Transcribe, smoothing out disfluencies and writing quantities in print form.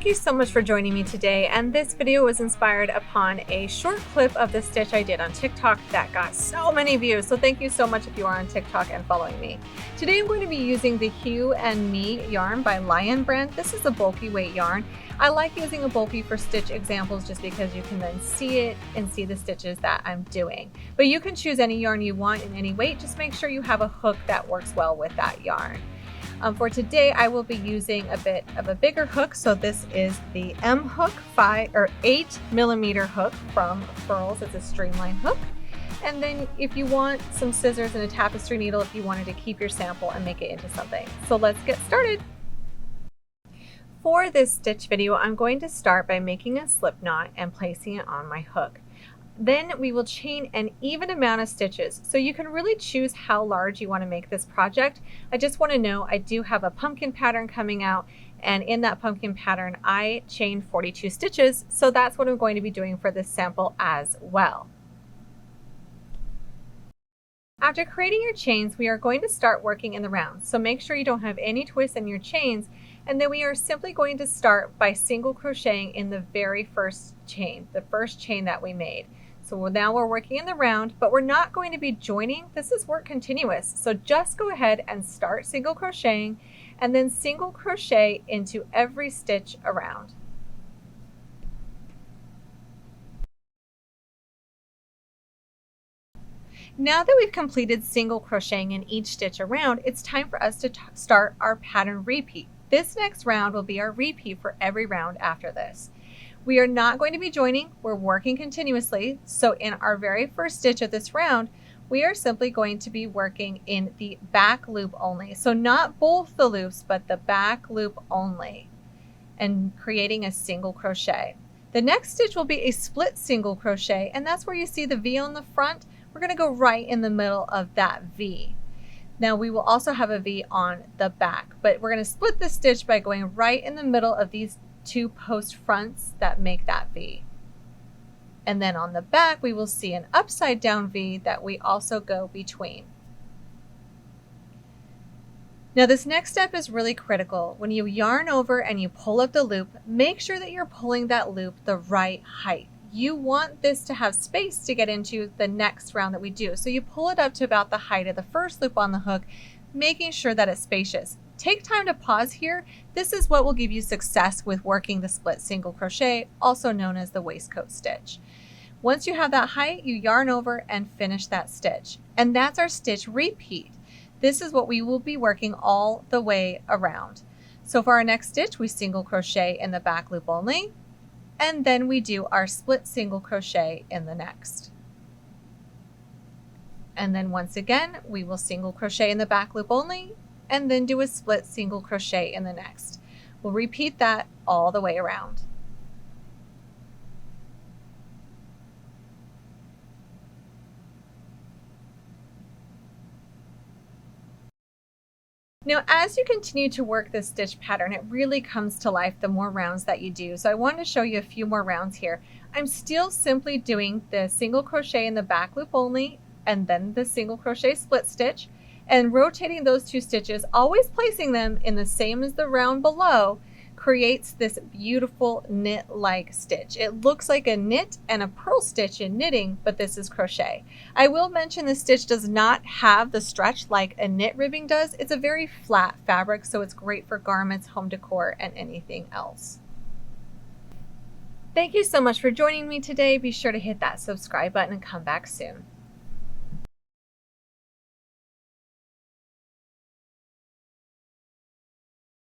Thank you so much for joining me today, and this video was inspired upon a short clip of the stitch I did on TikTok that got so many views, so thank you so much if you are on TikTok and following me. Today I'm going to be using the Hue and Me yarn by Lion brand. This is a bulky weight yarn. I like using a bulky for stitch examples just because you can then see it and see the stitches that I'm doing. But you can choose any yarn you want in any weight, just make sure you have a hook that works well with that yarn. For today, I will be using a bit of a bigger hook. So this is the M hook 8mm hook from Purls. It's a streamline hook. And then if you want some scissors and a tapestry needle, if you wanted to keep your sample and make it into something. So let's get started. For this stitch video, I'm going to start by making a slip knot and placing it on my hook. Then we will chain an even amount of stitches. So you can really choose how large you want to make this project. I just want to know I do have a pumpkin pattern coming out, and in that pumpkin pattern I chained 42 stitches. So that's what I'm going to be doing for this sample as well. After creating your chains, we are going to start working in the rounds. So make sure you don't have any twists in your chains, and then we are simply going to start by single crocheting in the very first chain, the first chain that we made. So now we're working in the round, but we're not going to be joining. This is work continuous. So just go ahead and start single crocheting and then single crochet into every stitch around. Now that we've completed single crocheting in each stitch around, it's time for us to start our pattern repeat. This next round will be our repeat for every round after this. We are not going to be joining, we're working continuously. So in our very first stitch of this round, we are simply going to be working in the back loop only. So not both the loops, but the back loop only, and creating a single crochet. The next stitch will be a split single crochet, and that's where you see the V on the front. We're going to go right in the middle of that V. Now we will also have a V on the back, but we're going to split the stitch by going right in the middle of these two post fronts that make that V. And then on the back we will see an upside down V that we also go between. Now this next step is really critical. When you yarn over and you pull up the loop, make sure that you're pulling that loop the right height. You want this to have space to get into the next round that we do. So you pull it up to about the height of the first loop on the hook, making sure that it's spacious. Take time to pause here. This is what will give you success with working the split single crochet, also known as the waistcoat stitch. Once you have that height, you yarn over and finish that stitch. And that's our stitch repeat. This is what we will be working all the way around. So for our next stitch, we single crochet in the back loop only, and then we do our split single crochet in the next. And then once again, we will single crochet in the back loop only, and then do a split single crochet in the next. We'll repeat that all the way around. Now, as you continue to work this stitch pattern, it really comes to life the more rounds that you do. So I wanted to show you a few more rounds here. I'm still simply doing the single crochet in the back loop only, and then the single crochet split stitch, and rotating those two stitches, always placing them in the same as the round below, creates this beautiful knit-like stitch. It looks like a knit and a purl stitch in knitting, but this is crochet. I will mention the stitch does not have the stretch like a knit ribbing does. It's a very flat fabric, so it's great for garments, home decor, and anything else. Thank you so much for joining me today. Be sure to hit that subscribe button and come back soon.